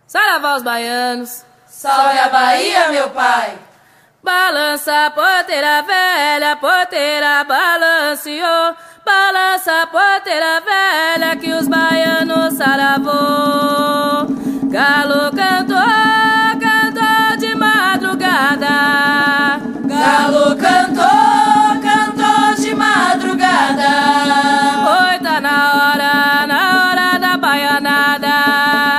Saravá os baianos. Salve a Bahia, meu pai. Balança a porteira velha, porteira balanceou. Balança a porteira velha que os baianos saravou. Galo cantou, cantou de madrugada. Galo cantou, cantou de madrugada. Oi, tá na hora da baianada.